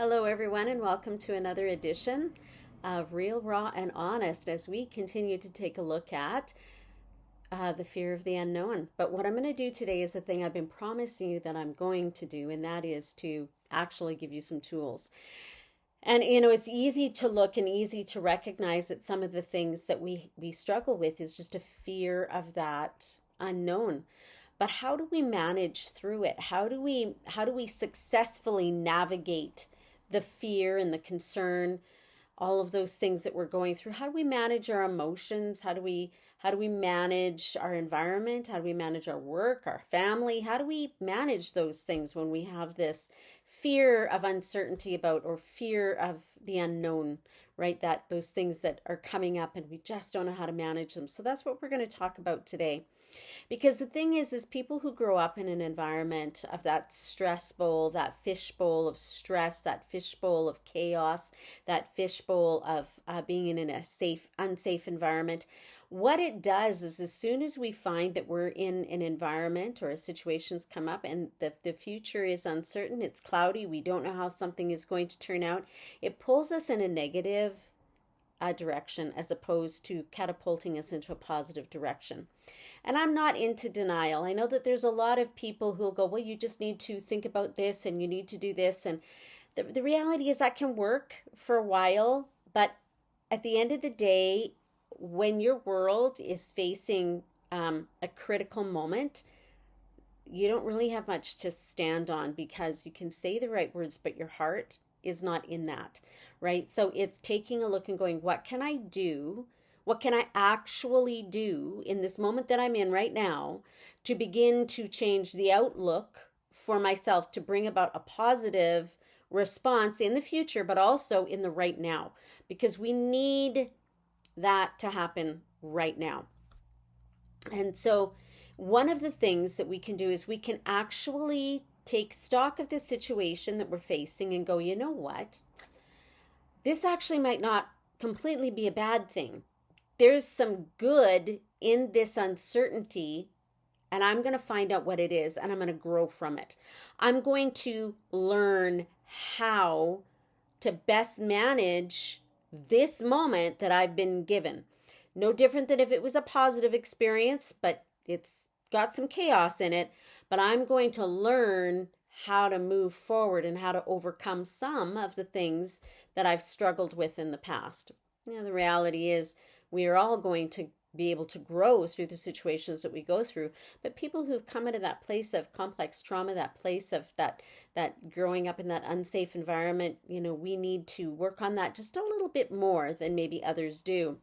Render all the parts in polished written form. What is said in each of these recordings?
Hello, everyone, and welcome to another edition of Real, Raw, and Honest as we continue to take a look at the fear of the unknown. But what I'm going to do today is the thing I've been promising you that I'm going to do, and that is to actually give you some tools. And it's easy to look and easy to recognize that some of the things that we struggle with is just a fear of that unknown. But how do we manage through it? How do we successfully navigate the fear and the concern, all of those things that we're going through? How do we manage our emotions? How do we manage our environment? How do we manage our work, our family? How do we manage those things when we have this fear of uncertainty about, or fear of the unknown, right? That those things that are coming up and we just don't know how to manage them. So that's what we're going to talk about today. Because the thing is people who grow up in an environment of that stress bowl, that fishbowl of stress, that fishbowl of chaos, that fishbowl of being in a unsafe environment, what it does is as soon as we find that we're in an environment or a situation's come up and the future is uncertain, it's cloudy, we don't know how something is going to turn out, it pulls us in a negative direction as opposed to catapulting us into a positive direction. And I'm not into denial. I know that there's a lot of people who'll go, well, you just need to think about this and you need to do this. And the reality is that can work for a while, but at the end of the day, when your world is facing a critical moment, you don't really have much to stand on because you can say the right words, but your heart is not in that, right? So it's taking a look and going, what can I do? What can I actually do in this moment that I'm in right now to begin to change the outlook for myself to bring about a positive response in the future, but also in the right now? Because we need that to happen right now. And so one of the things that we can do is we can actually take stock of the situation that we're facing and go, you know what? This actually might not completely be a bad thing. There's some good in this uncertainty, and I'm going to find out what it is, and I'm going to grow from it. I'm going to learn how to best manage this moment that I've been given. No different than if it was a positive experience, but it's got some chaos in it. But I'm going to learn how to move forward and how to overcome some of the things that I've struggled with in the past. The reality is we are all going to be able to grow through the situations that we go through. But people who've come into that place of complex trauma, that place of that growing up in that unsafe environment, we need to work on that just a little bit more than maybe others do.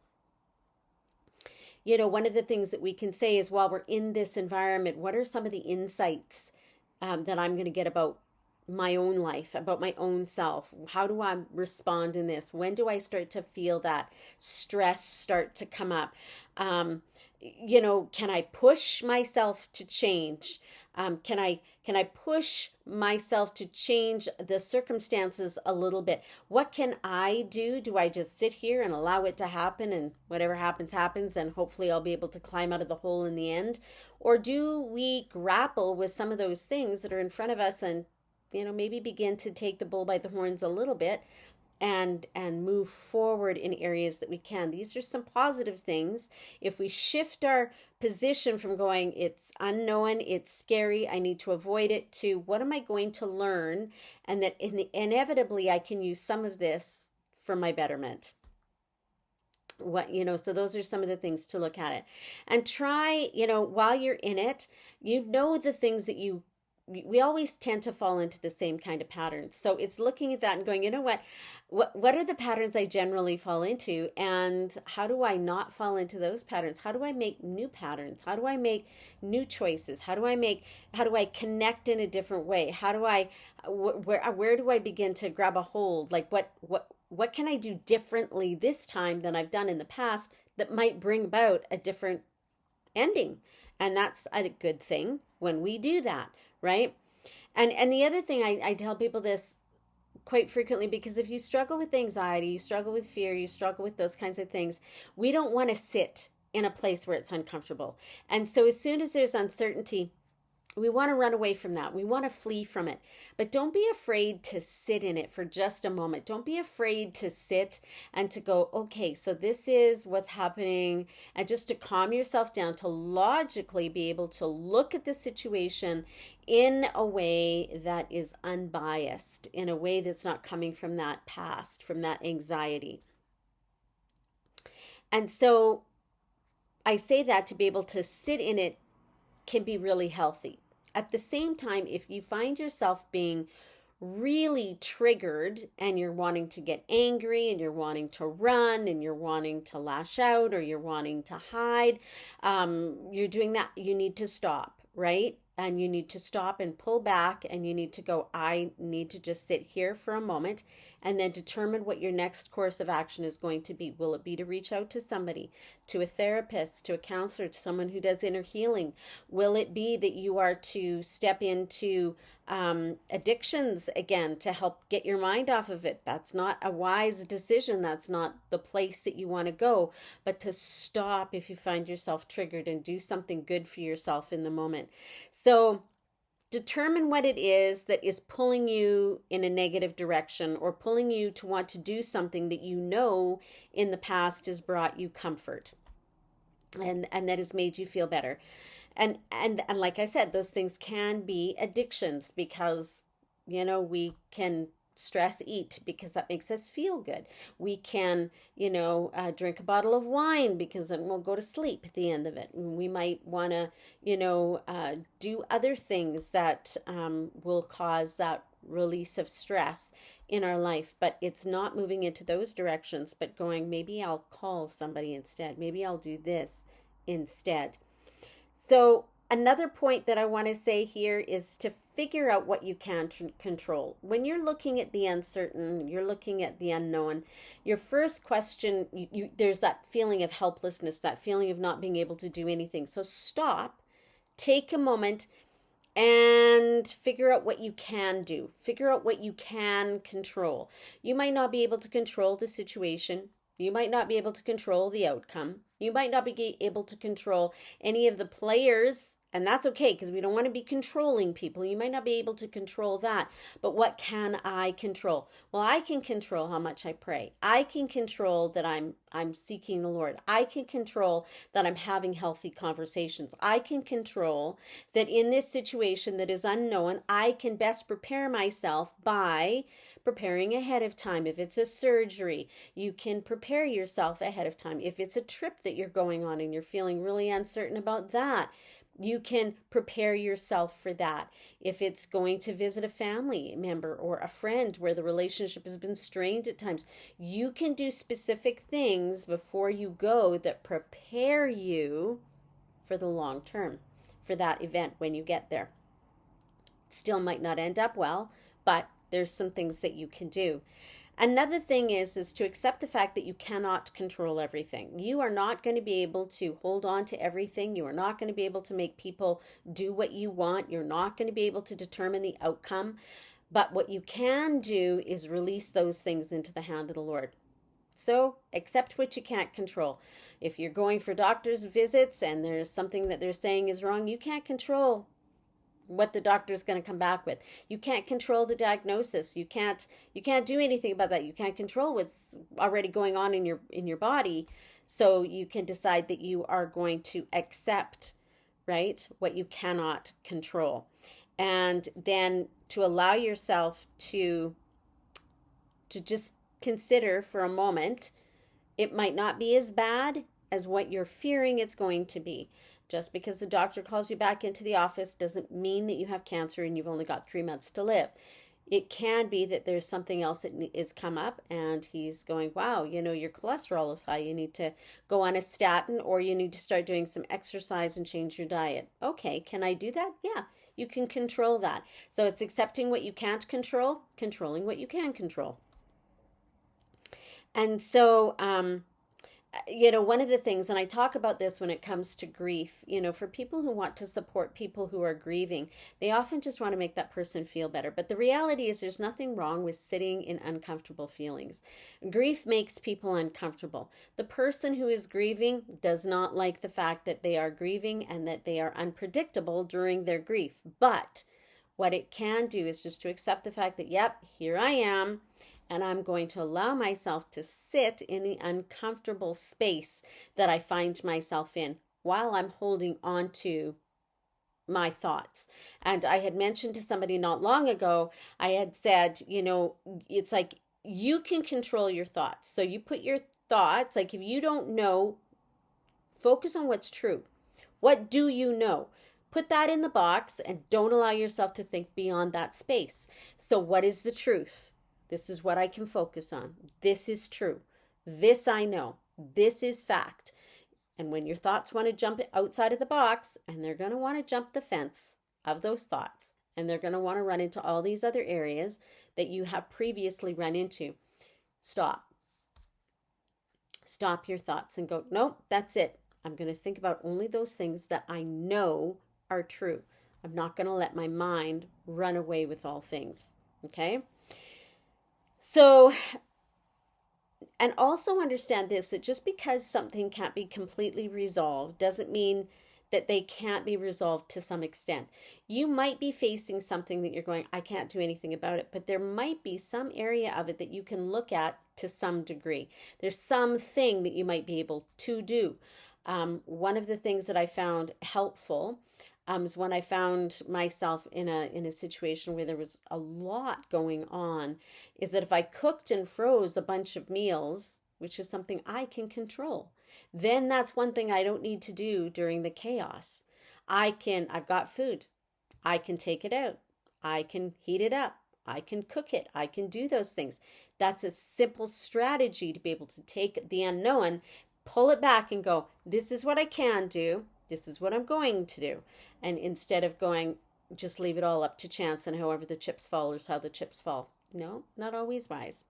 One of the things that we can say is while we're in this environment, what are some of the insights that I'm going to get about my own life, about my own self? How do I respond in this? When do I start to feel that stress start to come up? Can I push myself to change? Can I push myself to change the circumstances a little bit? What can I do? Do I just sit here and allow it to happen and whatever happens, happens, and hopefully I'll be able to climb out of the hole in the end? Or do we grapple with some of those things that are in front of us and maybe begin to take the bull by the horns a little bit and move forward in areas that we can? These are some positive things. If we shift our position from going, it's unknown, it's scary, I need to avoid it, to what am I going to learn? And that inevitably I can use some of this for my betterment. So those are some of the things to look at it and try, while you're in it, the things that we always tend to fall into the same kind of patterns. So it's looking at that and going, what are the patterns I generally fall into, and how do I not fall into those patterns? How do I make new patterns? How do I make new choices? How do I connect in a different way? Where do I begin to grab a hold? Like what can I do differently this time than I've done in the past that might bring about a different ending? And that's a good thing when we do that, right? And the other thing, I tell people this quite frequently, because if you struggle with anxiety, you struggle with fear, you struggle with those kinds of things, we don't want to sit in a place where it's uncomfortable. And so as soon as there's uncertainty, We want to run away from that. We want to flee from it. But don't be afraid to sit in it for just a moment. Don't be afraid to sit and to go, okay, so this is what's happening. And just to calm yourself down, to logically be able to look at the situation in a way that is unbiased, in a way that's not coming from that past, from that anxiety. And so I say that to be able to sit in it can be really healthy. At the same time, if you find yourself being really triggered and you're wanting to get angry and you're wanting to run and you're wanting to lash out or you're wanting to hide, you're doing that, you need to stop, right? And you need to stop and pull back and you need to go, I need to just sit here for a moment and then determine what your next course of action is going to be. Will it be to reach out to somebody, to a therapist, to a counselor, to someone who does inner healing? Will it be that you are to step into addictions again to help get your mind off of it? That's not a wise decision. That's not the place that you want to go, but to stop if you find yourself triggered and do something good for yourself in the moment. So determine what it is that is pulling you in a negative direction or pulling you to want to do something that you know in the past has brought you comfort and that has made you feel better. And like I said, those things can be addictions because, we can stress eat because that makes us feel good. We can, drink a bottle of wine because then we'll go to sleep at the end of it. And we might want to, do other things that will cause that release of stress in our life. But it's not moving into those directions, but going, maybe I'll call somebody instead. Maybe I'll do this instead. So another point that I want to say here is to figure out what you can control. When you're looking at the uncertain, you're looking at the unknown, your first question, there's that feeling of helplessness, that feeling of not being able to do anything. So stop, take a moment, and figure out what you can do. Figure out what you can control. You might not be able to control the situation. You might not be able to control the outcome. You might not be able to control any of the players, and that's okay because we don't want to be controlling people. You might not be able to control that, but what can I control? Well, I can control how much I pray. I can control that I'm seeking the Lord. I can control that I'm having healthy conversations. I can control that in this situation that is unknown, I can best prepare myself by preparing ahead of time. If it's a surgery, you can prepare yourself ahead of time. If it's a trip that you're going on and you're feeling really uncertain about that, you can prepare yourself for that. If it's going to visit a family member or a friend where the relationship has been strained at times, you can do specific things before you go that prepare you for the long term, for that event when you get there. Still might not end up well, but there's some things that you can do. Another thing is to accept the fact that you cannot control everything. You are not going to be able to hold on to everything. You are not going to be able to make people do what you want. You're not going to be able to determine the outcome. But what you can do is release those things into the hand of the Lord. So accept what you can't control. If you're going for doctor's visits and there's something that they're saying is wrong, you can't control what the doctor is going to come back with. You can't control the diagnosis. You can't do anything about that. You can't control what's already going on in your body. So you can decide that you are going to accept, right, what you cannot control. And then to allow yourself to just consider for a moment, it might not be as bad as what you're fearing it's going to be. Just because the doctor calls you back into the office doesn't mean that you have cancer and you've only got 3 months to live. It can be that there's something else that is come up and he's going, wow, your cholesterol is high. You need to go on a statin or you need to start doing some exercise and change your diet. Okay, can I do that? Yeah, you can control that. So it's accepting what you can't control, controlling what you can control. And so, one of the things, and I talk about this when it comes to grief, for people who want to support people who are grieving, they often just want to make that person feel better. But the reality is, there's nothing wrong with sitting in uncomfortable feelings. Grief makes people uncomfortable. The person who is grieving does not like the fact that they are grieving and that they are unpredictable during their grief. But what it can do is just to accept the fact that, yep, here I am. And I'm going to allow myself to sit in the uncomfortable space that I find myself in while I'm holding on to my thoughts. And I had mentioned to somebody not long ago, I had said, it's like you can control your thoughts. So you put your thoughts, like if you don't know, focus on what's true. What do you know? Put that in the box and don't allow yourself to think beyond that space. So what is the truth? This is what I can focus on. This is true. This I know. This is fact. And when your thoughts want to jump outside of the box, and they're going to want to jump the fence of those thoughts, and they're going to want to run into all these other areas that you have previously run into, stop. Stop your thoughts and go, nope, that's it. I'm going to think about only those things that I know are true. I'm not going to let my mind run away with all things. Okay? So, and also understand this, that just because something can't be completely resolved doesn't mean that they can't be resolved to some extent. You might be facing something that you're going, I can't do anything about it, but there might be some area of it that you can look at to some degree. There's something that you might be able to do. One of the things that I found helpful is when I found myself in a situation where there was a lot going on, is that if I cooked and froze a bunch of meals, which is something I can control, then that's one thing I don't need to do during the chaos. I've got food. I can take it out. I can heat it up. I can cook it. I can do those things. That's a simple strategy to be able to take the unknown, pull it back and go, this is what I can do. This is what I'm going to do. And instead of going, just leave it all up to chance and however the chips fall is how the chips fall. No, not always wise.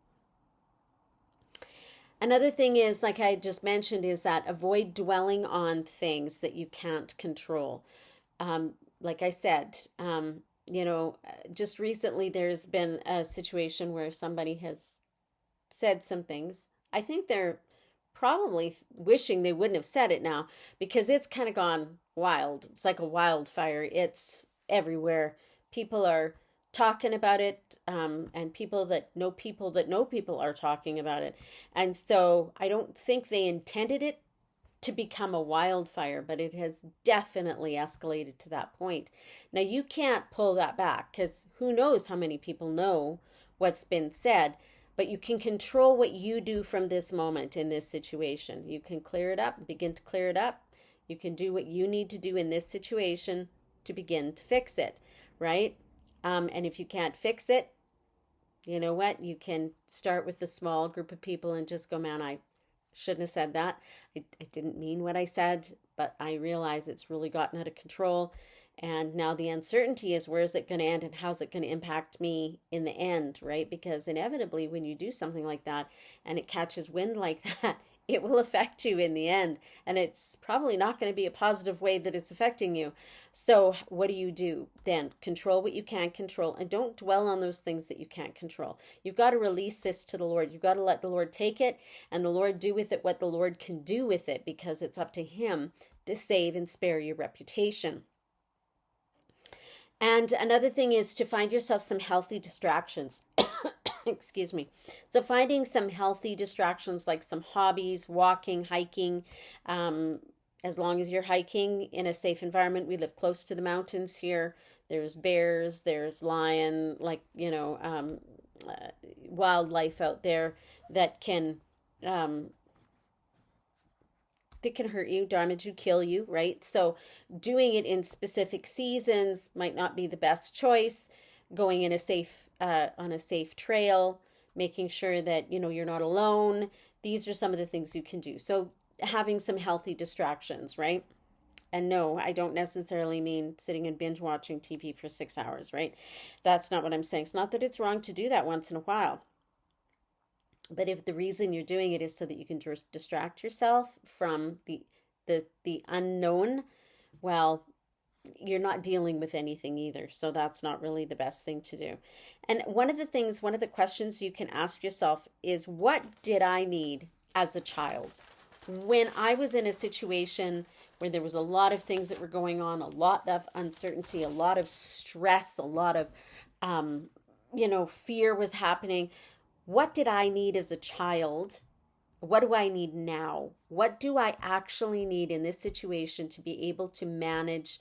Another thing is, like I just mentioned, is that avoid dwelling on things that you can't control. Like I said, just recently there's been a situation where somebody has said some things. I think they're probably wishing they wouldn't have said it now, because it's kind of gone wild. It's like a wildfire. It's everywhere. People are talking about it, and people that know people are talking about it. And so I don't think they intended it to become a wildfire, but it has definitely escalated to that point. Now, you can't pull that back, because who knows how many people know what's been said. But you can control what you do from this moment in this situation. You can clear it up, begin to clear it up. You can do what you need to do in this situation to begin to fix it, right? And if you can't fix it, you know what? You can start with the small group of people and just go, man, I shouldn't have said that. I didn't mean what I said, but I realize it's really gotten out of control. And now the uncertainty is, where is it going to end and how's it going to impact me in the end, right? Because inevitably when you do something like that and it catches wind like that, it will affect you in the end. And it's probably not going to be a positive way that it's affecting you. So what do? Then control what you can control, and don't dwell on those things that you can't control. You've got to release this to the Lord. You've got to let the Lord take it, and the Lord do with it what the Lord can do with it, because it's up to Him to save and spare your reputation. And another thing is to find yourself some healthy distractions. Excuse me. So finding some healthy distractions, like some hobbies, walking, hiking. As long as you're hiking in a safe environment. We live close to the mountains here. There's bears, there's lion, wildlife out there that can hurt you, damage you, kill you, right? So doing it in specific seasons might not be the best choice. Going in a safe on a safe trail, making sure that you're not alone. These are some of the things you can do. So having some healthy distractions, right? And no, I don't necessarily mean sitting and binge watching TV for 6 hours, right? That's not what I'm saying. It's not that it's wrong to do that once in a while. But if the reason you're doing it is so that you can distract yourself from the unknown, well, you're not dealing with anything either. So that's not really the best thing to do. And one of the questions you can ask yourself is, what did I need as a child? When I was in a situation where there was a lot of things that were going on, a lot of uncertainty, a lot of stress, a lot of, um, fear was happening. What did I need as a child? What do I need now? What do I actually need in this situation to be able to manage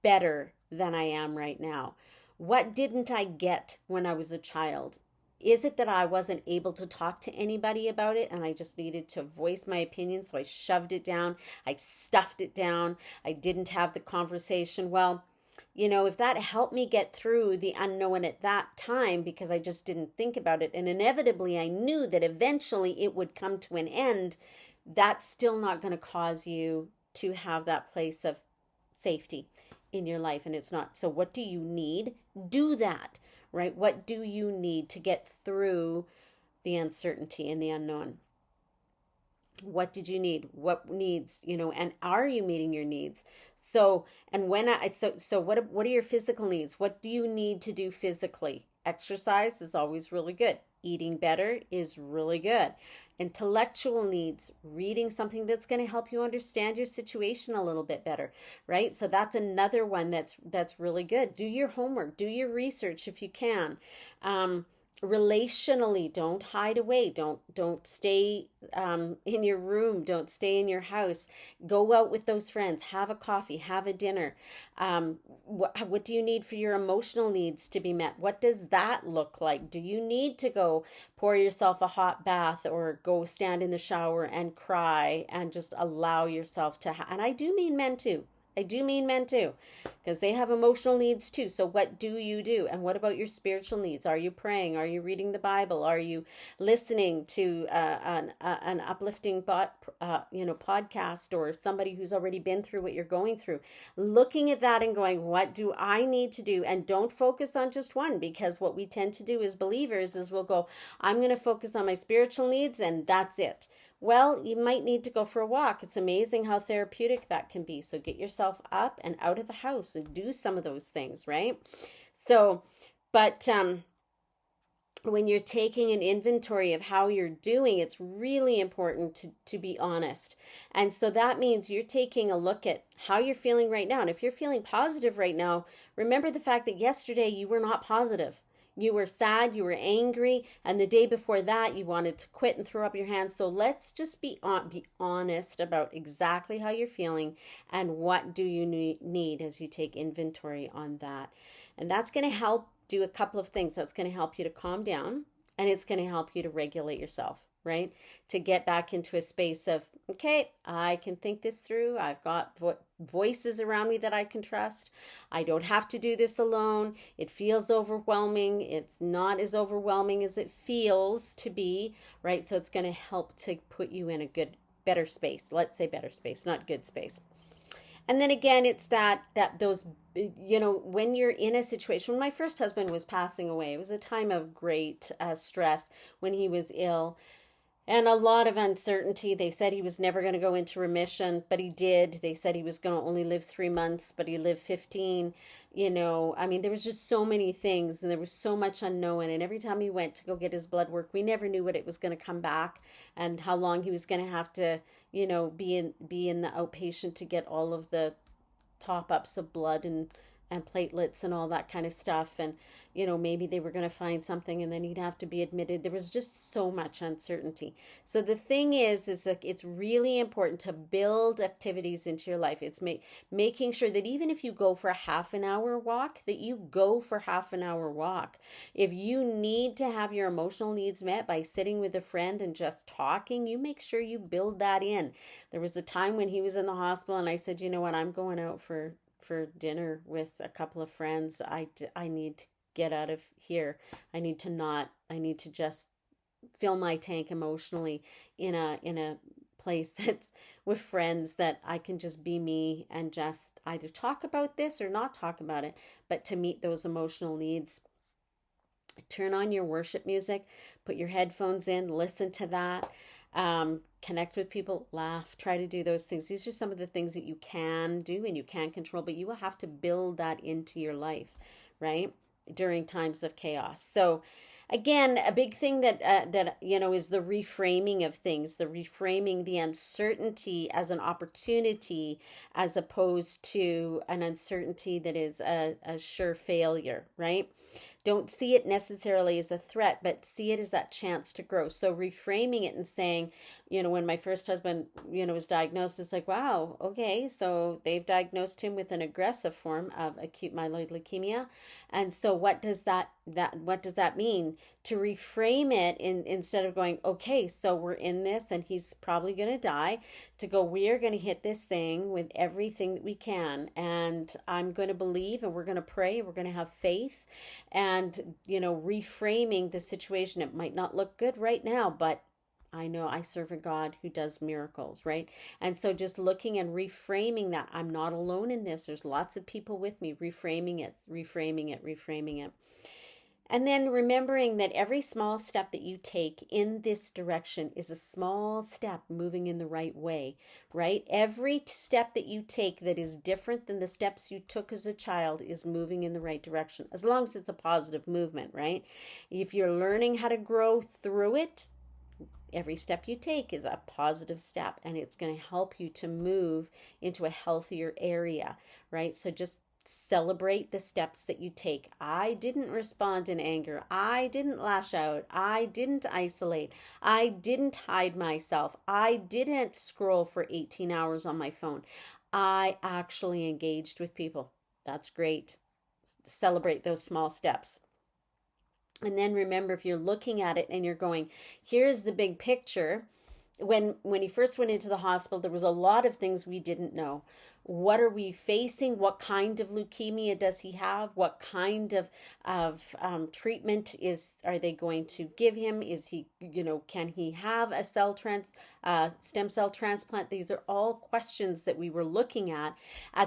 better than I am right now? What didn't I get when I was a child? Is it that I wasn't able to talk to anybody about it and I just needed to voice my opinion? So I shoved it down, I stuffed it down, I didn't have the conversation. Well, if that helped me get through the unknown at that time because I just didn't think about it, and inevitably I knew that eventually it would come to an end, that's still not going to cause you to have that place of safety in your life. And it's not. So, what do you need? Do that, right? What do you need to get through the uncertainty and the unknown? What did you need? What needs, and are you meeting your needs? So, and when I so what are your physical needs? What do you need to do physically? Exercise is always really good. Eating better is really good. Intellectual needs, reading something that's going to help you understand your situation a little bit better, right? So that's another one that's really good. Do your homework, do your research if you can. Relationally, don't hide away, don't stay in your room, don't stay in your house. Go out with those friends, have a coffee, have a dinner. What do you need for your emotional needs to be met? What does that look like? Do you need to go pour yourself a hot bath or go stand in the shower and cry and just allow yourself to and I do mean men too. I do mean men too, because they have emotional needs too. So what do you do? And what about your spiritual needs? Are you praying? Are you reading the Bible? Are you listening to an uplifting podcast, or somebody who's already been through what you're going through? Looking at that and going, what do I need to do? And don't focus on just one, because what we tend to do as believers is we'll go, I'm going to focus on my spiritual needs and that's it. Well, you might need to go for a walk. It's amazing how therapeutic that can be. So get yourself up and out of the house and do some of those things, right? So, but when you're taking an inventory of how you're doing, it's really important to be honest. And so that means you're taking a look at how you're feeling right now. And if you're feeling positive right now, remember the fact that yesterday you were not positive. You were sad, you were angry, and the day before that you wanted to quit and throw up your hands. So let's just be honest about exactly how you're feeling and what do you need as you take inventory on that. And that's going to help do a couple of things. That's going to help you to calm down, and it's going to help you to regulate yourself, right? To get back into a space of, okay, I can think this through. I've got voices around me that I can trust. I don't have to do this alone. It feels overwhelming. It's not as overwhelming as it feels to be, right? So it's going to help to put you in a better space. Let's say better space, not good space. And then again, it's that those, when you're in a situation, when my first husband was passing away, it was a time of great stress when he was ill and a lot of uncertainty. They said he was never going to go into remission, but he did. They said he was going to only live 3 months, but he lived 15. I mean, there was just so many things and there was so much unknown. And every time he went to go get his blood work, we never knew what it was going to come back and how long he was going to have to, be in the outpatient to get all of the top ups of blood and platelets and all that kind of stuff. And maybe they were going to find something and then he'd have to be admitted. There was just so much uncertainty. So the thing is that it's really important to build activities into your life. It's making sure that even if you go for a half an hour walk, that you go for half an hour walk. If you need to have your emotional needs met by sitting with a friend and just talking, you make sure you build that in. There was a time when he was in the hospital and I said, you know what, I'm going out for dinner with a couple of friends. I need to get out of here. I need to just fill my tank emotionally in a place that's with friends that I can just be me and just either talk about this or not talk about it, but to meet those emotional needs. Turn on your worship music, put your headphones in, listen to that, connect with people, laugh, try to do those things. These are some of the things that you can do and you can control, but you will have to build that into your life, right? During times of chaos. So, again, a big thing that is the reframing of things, the reframing the uncertainty as an opportunity, as opposed to an uncertainty that is a sure failure, right? Don't see it necessarily as a threat, but see it as that chance to grow. So reframing it and saying, when my first husband, was diagnosed, it's like, wow, okay, so they've diagnosed him with an aggressive form of acute myeloid leukemia. And so what does that mean? To reframe it instead of going, okay, so we're in this and he's probably going to die, to go, we are going to hit this thing with everything that we can. And I'm going to believe, and we're going to pray, we're going to have faith, and, reframing the situation. It might not look good right now, but I know I serve a God who does miracles, right? And so just looking and reframing that, I'm not alone in this. There's lots of people with me, reframing it, reframing it, reframing it. And then remembering that every small step that you take in this direction is a small step moving in the right way, right? Every step that you take that is different than the steps you took as a child is moving in the right direction, as long as it's a positive movement, right? If you're learning how to grow through it, every step you take is a positive step, and it's going to help you to move into a healthier area, right? So just celebrate the steps that you take. I didn't respond in anger. I didn't lash out. I didn't isolate. I didn't hide myself. I didn't scroll for 18 hours on my phone. I actually engaged with people. That's great. Celebrate those small steps. And then remember, if you're looking at it and you're going, here's the big picture. When he first went into the hospital, there was a lot of things we didn't know. What are we facing? What kind of leukemia does he have? What kind of treatment are they going to give him? Is he, can he have a stem cell transplant? These are all questions that we were looking at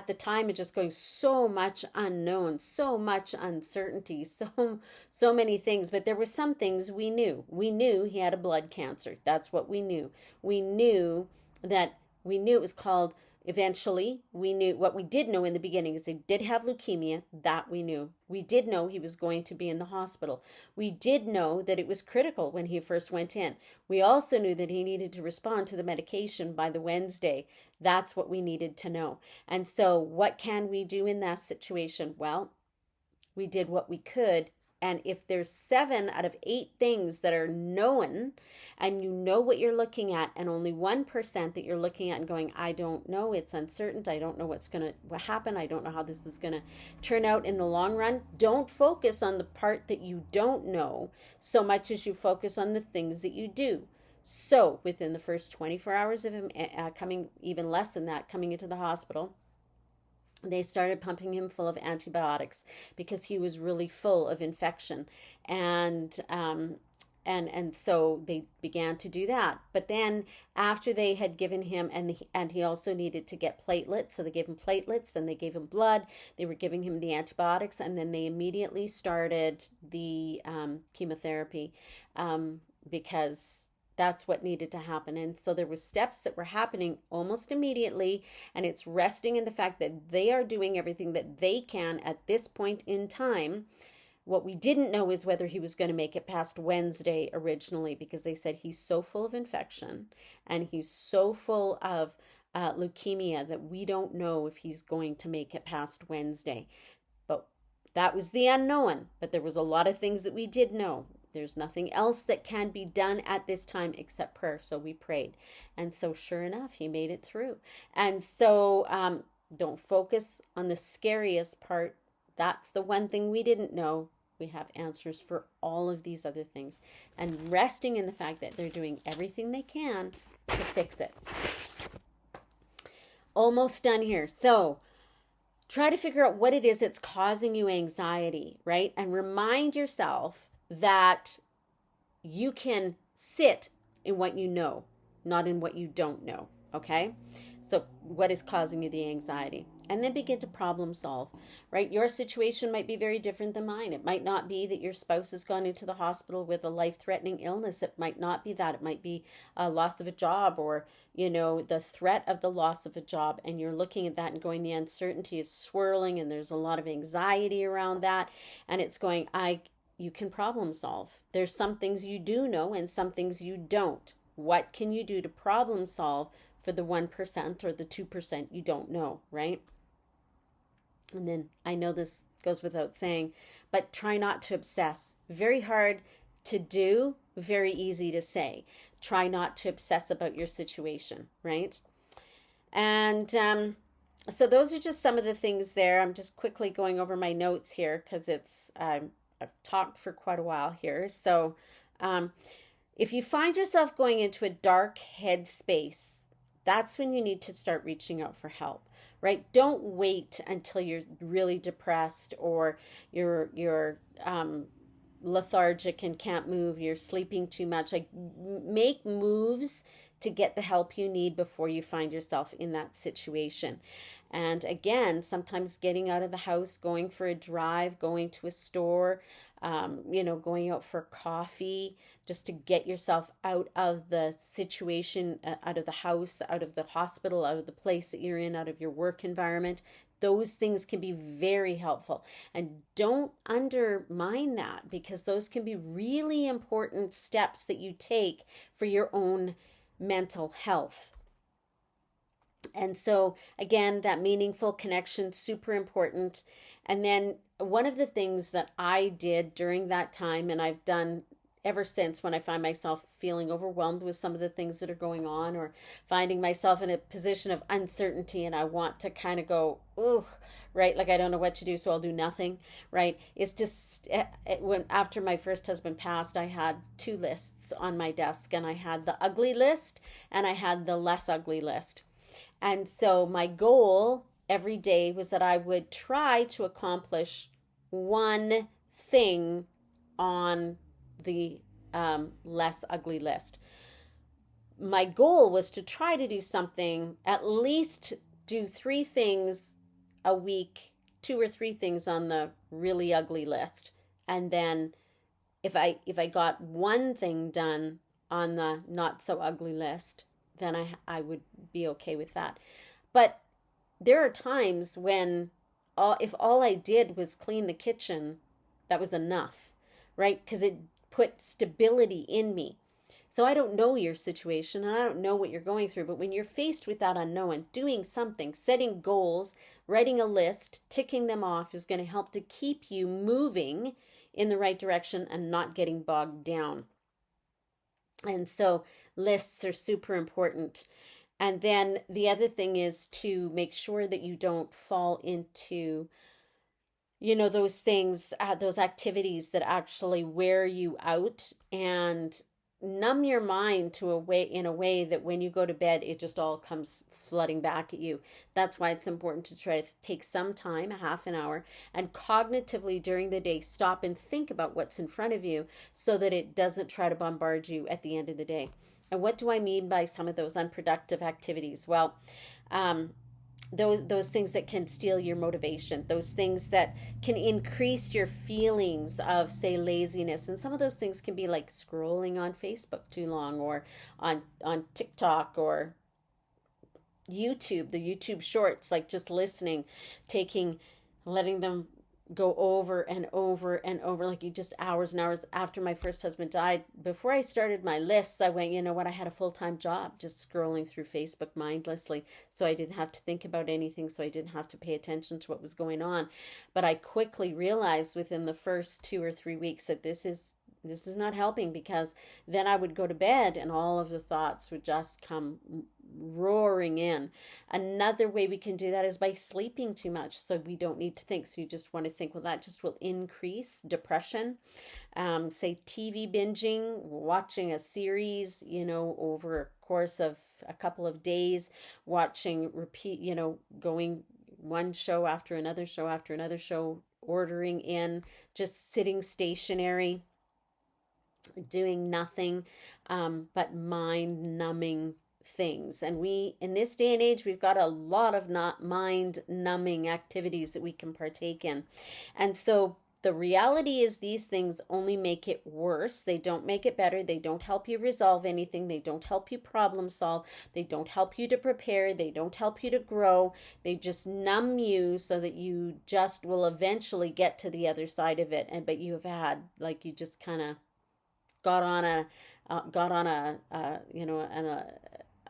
the time, and just going, so much unknown, so much uncertainty, so many things. But there were some things we knew. We knew he had a blood cancer. That's what we knew. We knew it was called. Eventually, we knew what we did know in the beginning is he did have leukemia. That we knew. We did know he was going to be in the hospital. We did know that it was critical when he first went in. We also knew that he needed to respond to the medication by the Wednesday. That's what we needed to know. And so what can we do in that situation? Well, we did what we could. And if there's 7 out of 8 things that are known, and you know what you're looking at, and only 1% that you're looking at and going, I don't know, it's uncertain, I don't know what's going to happen, I don't know how this is going to turn out in the long run, don't focus on the part that you don't know so much as you focus on the things that you do. So within the first 24 hours of him coming, even less than that, coming into the hospital, they started pumping him full of antibiotics because he was really full of infection. And so they began to do that. But then after they had given him, and he also needed to get platelets, so they gave him platelets, then they gave him blood, they were giving him the antibiotics, and then they immediately started the chemotherapy, because that's what needed to happen. And so there were steps that were happening almost immediately, and it's resting in the fact that they are doing everything that they can at this point in time. What we didn't know is whether he was going to make it past Wednesday originally, because they said he's so full of infection and he's so full of leukemia that we don't know if he's going to make it past Wednesday. But that was the unknown. But there was a lot of things that we did know. There's nothing else that can be done at this time except prayer. So we prayed. And so sure enough, he made it through. And so don't focus on the scariest part. That's the one thing we didn't know. We have answers for all of these other things. And resting in the fact that they're doing everything they can to fix it. Almost done here. So try to figure out what it is that's causing you anxiety, right? And remind yourself that you can sit in what you know, not in what you don't know, okay? So what is causing you the anxiety? and then begin to problem solve, right? Your situation might be very different than mine. It might not be that your spouse has gone into the hospital with a life-threatening illness. It might not be that. It might be a loss of a job, or, the threat of the loss of a job. And you're looking at that and going, the uncertainty is swirling and there's a lot of anxiety around that. And it's going, you can problem solve. There's some things you do know and some things you don't. What can you do to problem solve for the 1% or the 2% you don't know, right? And then I know this goes without saying, but try not to obsess. Very hard to do, very easy to say. Try not to obsess about your situation, right? And so those are just some of the things there. I'm just quickly going over my notes here because I've talked for quite a while here. So if you find yourself going into a dark headspace, that's when you need to start reaching out for help, right? Don't wait until you're really depressed, or you're lethargic and can't move, you're sleeping too much. Like, make moves to get the help you need before you find yourself in that situation. And again, sometimes getting out of the house, going for a drive, going to a store, going out for coffee, just to get yourself out of the situation, out of the house, out of the hospital, out of the place that you're in, out of your work environment. Those things can be very helpful. And don't undermine that, because those can be really important steps that you take for your own mental health. And so again, that meaningful connection, super important. And then one of the things that I did during that time, and I've done ever since, when I find myself feeling overwhelmed with some of the things that are going on, or finding myself in a position of uncertainty and I want to kind of go, ooh, right? Like, I don't know what to do, so I'll do nothing, right? It's just, when after my first husband passed, I had two lists on my desk, and I had the ugly list and I had the less ugly list. And so my goal every day was that I would try to accomplish one thing on the less ugly list. My goal was to try to do something, at least do 3 things a week, 2 or 3 things on the really ugly list. And then if I got one thing done on the not so ugly list, then I would be okay with that. But there are times when if all I did was clean the kitchen, that was enough, right? Because it put stability in me. So I don't know your situation and I don't know what you're going through, but when you're faced with that unknown, doing something, setting goals, writing a list, ticking them off is going to help to keep you moving in the right direction and not getting bogged down. And so lists are super important. And then the other thing is to make sure that you don't fall into, those things, those activities that actually wear you out and numb your mind in a way that when you go to bed, it just all comes flooding back at you. That's why it's important to try to take some time, a half an hour, and cognitively during the day, stop and think about what's in front of you so that it doesn't try to bombard you at the end of the day. And what do I mean by some of those unproductive activities? Well, those things that can steal your motivation, those things that can increase your feelings of, say, laziness. And some of those things can be like scrolling on Facebook too long, or on TikTok or YouTube, the YouTube shorts, like just listening, letting them go over and over and over, like you just hours and hours. After my first husband died, before I started my lists, I went, you know what, I had a full-time job just scrolling through Facebook mindlessly, so I didn't have to think about anything, so I didn't have to pay attention to what was going on. But I quickly realized within the first 2 or 3 weeks that this is not helping, because then I would go to bed and all of the thoughts would just come roaring in. Another way we can do that is by sleeping too much, so we don't need to think. So you just want to think, well, that just will increase depression. Say TV binging, watching a series, over a course of a couple of days, watching, repeat, going one show after another show after another show, ordering in, just sitting stationary, doing nothing but mind numbing things. And we, in this day and age, we've got a lot of not mind numbing activities that we can partake in. And so the reality is these things only make it worse. They don't make it better. They don't help you resolve anything. They don't help you problem solve. They don't help you to prepare. They don't help you to grow. They just numb you so that you just will eventually get to the other side of it. And but you have had, like, you just kind of got on a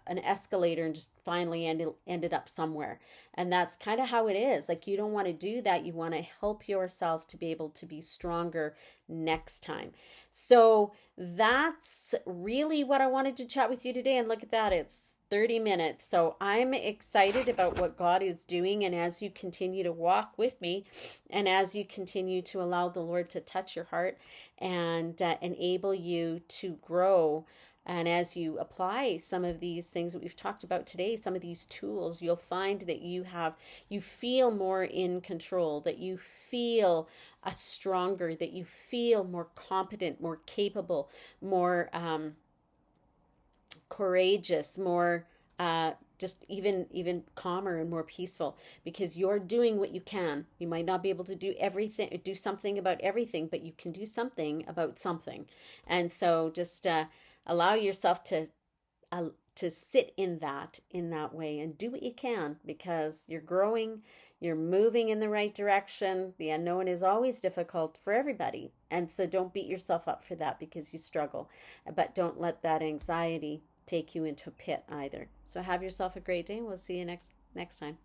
an escalator and just finally ended up somewhere. And that's kind of how it is. Like, you don't want to do that. You want to help yourself to be able to be stronger next time. So that's really what I wanted to chat with you today. And look at that, it's 30 minutes. So I'm excited about what God is doing. And as you continue to walk with me, and as you continue to allow the Lord to touch your heart and enable you to grow, and as you apply some of these things that we've talked about today, some of these tools, you'll find that you feel more in control, that you feel stronger, that you feel more competent, more capable, more courageous, more just even calmer and more peaceful, because you're doing what you can. You might not be able to do something about everything, but you can do something about something. And so just allow yourself to sit in that way and do what you can, because you're growing, you're moving in the right direction. The unknown is always difficult for everybody, and so don't beat yourself up for that because you struggle, but don't let that anxiety take you into a pit either. So have yourself a great day. We'll see you next time.